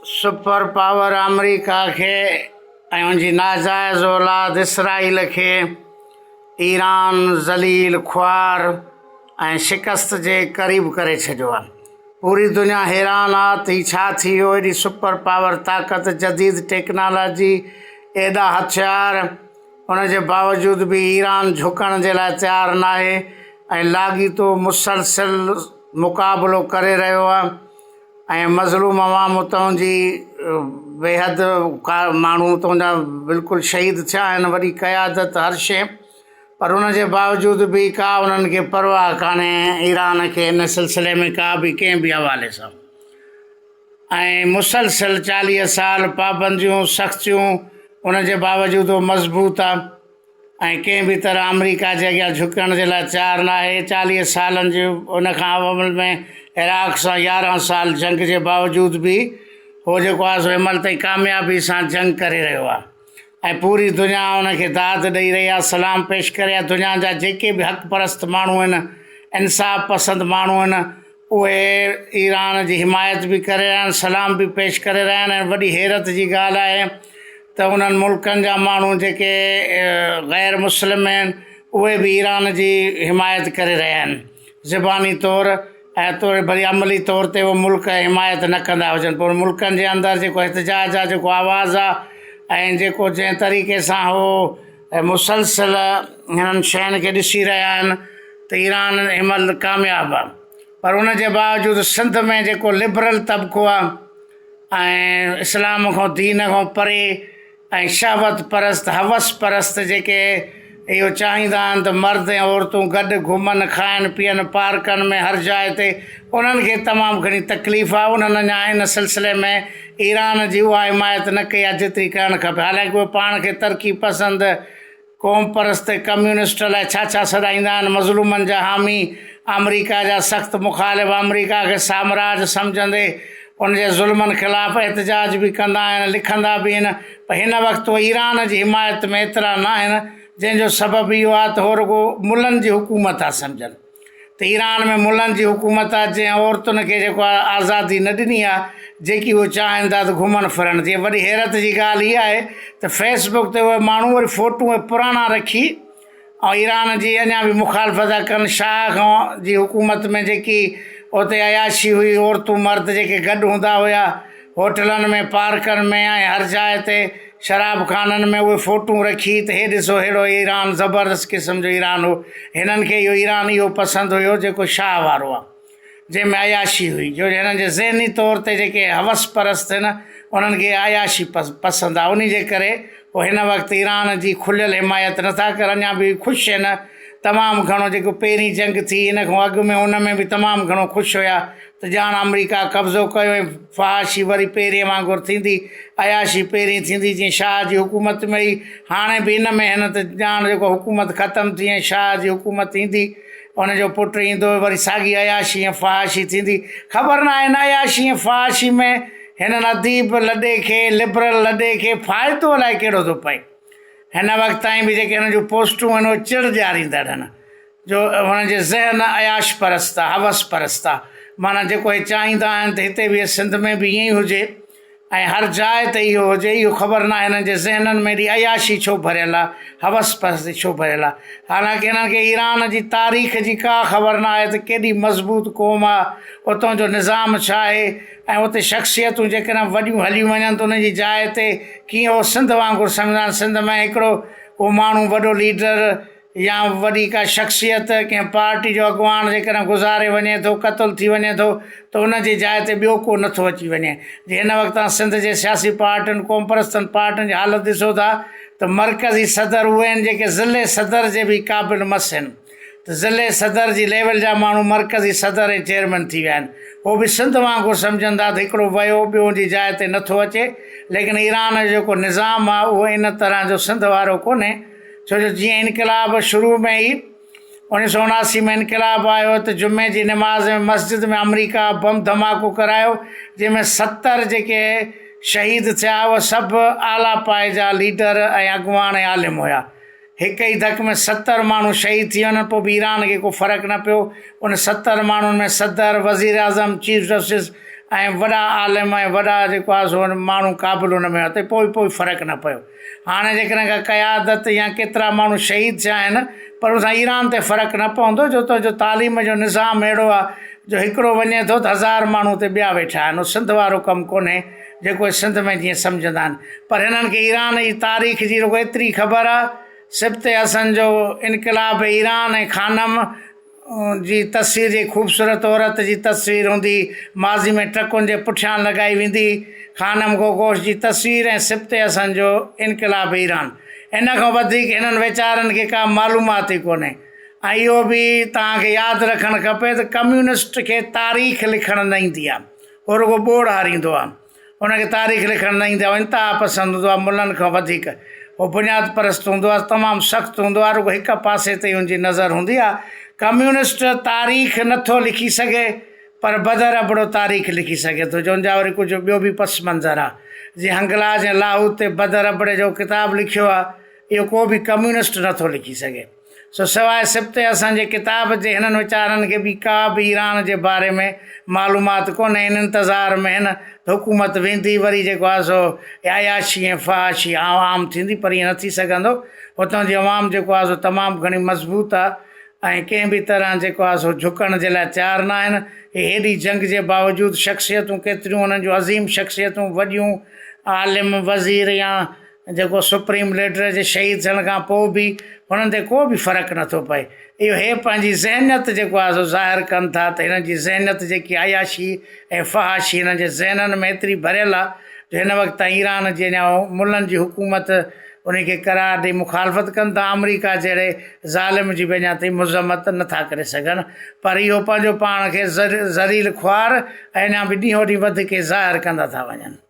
Super power America खे ऐं उनजी नाजाइज़ औलाद इसराइल खे ईरान ज़लील ख्वार ऐं शिकस्त जे क़रीब करे छॾियो आहे। पूरी दुनिया हैरान आहे त हीउ छा थी वियो। एॾी सुपर पावर ताक़त, जदीद टेक्नोलॉजी, एॾा हथियार, उनजे बावजूद बि ईरान झुकण जे लाइ तयारु न आहे ऐं लाॻीतो मुसलसिल मुक़ाबिलो करे रहियो आहे ऐं मज़लूम अवाम उतां जी बेहद माण्हू उतां जा बिल्कुलु शहीद थिया आहिनि, वॾी क़यादत, हर शइ, पर उनजे बावजूद बि का उन्हनि खे परवाह कान्हे ईरान खे इन सिलसिले में का बि कंहिं बि हवाले सां। ऐं मुसलसिल 40 साल पाबंदियूं सख़्तियूं, उनजे बावजूद मज़बूत आहे ऐं कंहिं बि तरह अमेरिका जे अॻियां झुकण जे लाइ तयारु न आहे। 40 सालनि जे उनखां अमल में इराक़ सां 11 साल जंग जे बावजूद बि उहो जेको आहे सो हिनमहिल ताईं कामयाबी सां जंग करे रहियो आहे ऐं पूरी दुनिया उनखे दाद ॾेई रही आहे, सलाम पेश करे आहे। दुनिया जा जेके बि हक़ परस्त माण्हू आहिनि, इंसाफ़ पसंद माण्हू आहिनि, उहे ईरान जी हिमायत बि करे रहिया आहिनि, सलाम बि पेश करे रहिया आहिनि। ऐं वॾी हैरत जी ॻाल्हि आहे त उन्हनि मुल्कनि जा माण्हू जेके ग़ैर मुस्लिम आहिनि, उहे बि ईरान जी हिमायत करे रहिया आहिनि ज़बानी तौरु, ऐं भली अमली तौर ते उहो मुल्क हिमायत न कंदा हुजनि, पर मुल्कनि जे अंदरि जेको एहतजाज आहे, जेको आवाज़ आहे ऐं जेको जंहिं तरीक़े सां उहो मुसलसिल हिननि शयुनि खे ॾिसी रहिया आहिनि त ईरान हिनमहिल कामयाबु आहे। पर उनजे बावजूदि सिंध में जेको लिबरल तबिको आहे ऐं इस्लाम खां, दीन खां परे ऐं शहवत परस्त, हवस परस्त जेके इहो चाहींदा आहिनि त मर्द ऐं औरतूं गॾु घुमनि, खाइनि, पीअनि पार्कनि में, हर जाइ ते, उन्हनि खे तमामु घणी तकलीफ़ आहे। उन्हनि अञा इन सिलसिले में ईरान जी उहा हिमायत न कई आहे जेतिरी करणु खपे। हालांकि उहे पाण खे तरक़ी पसंद, क़ौम परस्त, कम्यूनिस्ट अलाए छा छा सॾाईंदा आहिनि, मज़लूमनि जा हामी, अमरीका जा सख़्तु मुख़ालिफ़, अमरीका खे साम्राज सम्झंदे उनजे ज़ुल्मनि ख़िलाफ़ु एहतजाज बि कंदा आहिनि, लिखंदा बि आहिनि। पर हिन वक़्तु उहे ईरान जी हिमायत में एतिरा न आहिनि, जंहिंजो सबबु इहो आहे त उहो रुॻो मुलनि जी हुकूमत आहे सम्झनि त ईरान में मुलनि जी हुकूमत आहे, जंहिं औरतुनि खे जेको आहे आज़ादी न ॾिनी आहे, जेकी उहे चाहिनि था त घुमण फिरण। जीअं वॾी हैरत जी ॻाल्हि इहा आहे त फेसबुक ते उहे माण्हू वरी फ़ोटू पुराणा रखी ऐं ईरान जी अञा बि मुखालफ़त था कनि। शाह खां जी हुकूमत में जेकी उते अयाशी हुई, औरतूं मर्द जेके गॾु हूंदा हुआ होटलनि में, पार्कनि में ऐं हर जाइ ते शराब खाननि में, उहे फ़ोटूं रखी त हे ॾिसो अहिड़ो ईरान ज़बरदस्त क़िस्म जो ईरान हो। हिननि खे इहो ईरान इहो पसंदि हुयो जेको शाह वारो आहे, जंहिंमें अयाशी हुई, जो हिननि जे ज़हनी तौर ते जेके हवस परस्त आहिनि उन्हनि खे अयाशी पसंदि आहे। उन जे करे उहे हिन वक़्तु ईरान जी खुलियल हिमायत नथा करनि, अञा बि ख़ुशि आहिनि तमामु घणो। जेको पहिरीं जंग थी हिन खां अॻु में, उन में बि तमामु घणो ख़ुशि हुया त ॼाण अमरीका कब्ज़ो कयो ऐं फहाशी वरी पहिरीं वांगुरु थींदी, अयाशी पहिरीं थींदी जीअं शाह जी हुकूमत में ई। हाणे बि हिन में हिन त ॼाण जेको हुकूमत ख़तमु थी ऐं शाह जी हुकूमत ईंदी, उनजो पुटु ईंदो, वरी साॻी अयाशी ऐं फहाशी थींदी। ख़बर न आहे हिन अयाशी ऐं फहाशी में हिननि अदीब लॾे खे, लिबरल लॾे खे फ़ाइदो अलाए कहिड़ो थो पए। हिन वक़्त ताईं बि जेके हिन जूं पोस्टूं आहिनि उहे चिड़ ॾियारींदड़ आहिनि, जो हुननि जे ज़हन अयाश परस्त आहे, हवस परस्त आहे। माना जेको हे चाहींदा आहिनि त हिते बि सिंध में बि ईअं ई हुजे ऐं हर जाइ ते इहो हुजे, इहो ख़बर न आहे हिननि जे ज़हननि में एॾी अयाशी छो भरियलु आहे, हवस परस्ती छो भरियलु आहे। हालांकि हिननि खे ईरान जी तारीख़ जी का ख़बर न आहे त केॾी मज़बूत क़ौम आहे, उतां जो निज़ाम छा आहे ऐं उते शख़्सियतूं जेकॾहिं वॾियूं हलियूं वञनि त उनजी जाइ ते कीअं उहो सिंध वांगुरु सम्झंदा आहिनि। सिंध में हिकिड़ो को माण्हू वॾो लीडर या वॾी का शख़्सियत कंहिं पार्टी जो अॻुवान जेकॾहिं गुज़ारे वञे थो, क़तलु थी वञे थो, त उनजी जाइ ते ॿियो को नथो अची वञे। जीअं हिन वक़्तु तव्हां सिंध जे सियासी पार्टियुनि, क़ौम परस्तनि पार्टियुनि जी हालत ॾिसो था त मर्कज़ी सदर उहे आहिनि जेके ज़िले सदर जे बि क़ाबिल मस आहिनि, त ज़िले सदर जी लेवल जा माण्हू मर्कज़ी सदर ऐं चेयरमैन थी विया आहिनि। उहो बि सिंध वांगुरु सम्झंदा त हिकिड़ो वियो ॿियो जी जाइ ते नथो अचे। लेकिन ईरान जो जेको निज़ाम आहे उहो इन तरह जो सिंध वारो कोन्हे, छो जो जीअं इनक़लाब शुरू में ई 1979 में इनक़लाब आयो त जुमे जी निमाज़ में मस्जिद में अमरीका बम धमाको करायो, जंहिंमें 70 जेके शहीद थिया उहे सभु आला पाए जा लीडर ऐं अॻुवान ऐं आलिम हुया। हिक ई धक में 70 माण्हू शहीद थी वञनि, पोइ बि ईरान खे को फ़र्क़ु न पियो। उन 70 माण्हुनि में सदर, वज़ीर आज़म, चीफ जस्टिस ऐं वॾा आलिम ऐं वॾा जेको आहे सो माण्हू क़ाबिल हुन में हुआ, पोइ फ़र्क़ु न पियो। हाणे जेकॾहिं का क़यादत या केतिरा माण्हू शहीद थिया आहिनि, पर उसां ईरान ते फ़र्क़ु न पवंदो, जो त जो तालीम जो निज़ाम अहिड़ो आहे जो हिकिड़ो वञे थो त 1000 माण्हू ते ॿिया वेठा आहिनि। सिंध वारो कमु कोन्हे जेको सिंध में जीअं सम्झंदा आहिनि, पर हिननि खे ईरान जी तारीख़ जी रुॻो एतिरी ख़बर आहे। सिब्ते हसन जो इनक़लाब ईरान ऐं खानम जी तस्वीर जी ख़ूबसूरत औरत जी तस्वीर हूंदी, माज़ी में ट्रकुनि जे पुठियां लॻाई वेंदी, खानम गोगोश जी तस्वीर ऐं सिब्ते हसन जो इनक़लाब ईरान। इन खां वधीक हिननि वीचारनि खे का मालूमात ई कोन्हे। ऐं इहो बि तव्हांखे यादि रखणु खपे त कम्यूनिस्ट खे तारीख़ लिखणु न ईंदी आहे, उहो रुॻो ॿोड़ हारींदो आहे, हुनखे तारीख़ लिखणु न ईंदी आहे, इंतिहा पसंदि हूंदो आहे मुलनि खां वधीक। उहो बुनियाद परस्त हूंदो आहे, तमामु सख़्तु हूंदो आहे, रुॻो हिक पासे ते हुनजी नज़र हूंदी आहे। कम्यूनिस्ट तारीख़ नथो लिखी सघे, पर बदर अबड़ो तारीख़ लिखी सघे थो, जंहिंजा वरी कुझु ॿियो बि पस मंज़र आहे। जीअं हंगलाज ऐं लाहौर ते बदर अबड़े जो किताबु लिखियो आहे, इहो को बि कम्यूनिस्ट नथो लिखी सघे। सो सवाइ सिब्ते हसन जे किताब जे हिननि वीचारनि खे बि का बि ईरान जे बारे में मालूमात कोन्हे। हिन इंतज़ार में हिन हुकूमत वेंदी, वरी जेको आहे सो अयाशी ऐं फहाशी आम थींदी, पर ईअं न थी सघंदो। हुतां जी अवाम जेको आहे सो तमामु घणी मज़बूत आहे ऐं कंहिं बि तरह जेको आहे सो झुकण जे लाइ तयारु न आहिनि। हेॾी जंग जे बावजूदि शख़्सियतूं केतिरियूं हुननि जूं अज़ीम शख़्सियतूं वॾियूं आलिम वज़ीर या जेको सुप्रीम लीडर जे शहीद थियण खां पोइ बि हुननि ते को बि फ़र्क़ु नथो पए। इहो हे पंहिंजी ज़हनियत जेको आहे सो ज़ाहिर कनि था त हिननि जी ज़हनियत जेकी अयाशी ऐं फहाशी हिननि जे ज़हननि में एतिरी भरियल आहे जो हिन वक़्तु ईरान जे अञा मुल्हनि जी हुकूमत उनखे करार ॾेई मुखालफ़त कनि था। अमरीका जहिड़े ज़ालिम जी बि अञा ताईं मज़म्मत नथा करे सघनि, पर इहो पंहिंजो पाण खे ज़लील ख़्वार ऐं अञा बि ॾींहों ॾींहुं वधि के ज़ाहिर कंदा था वञनि।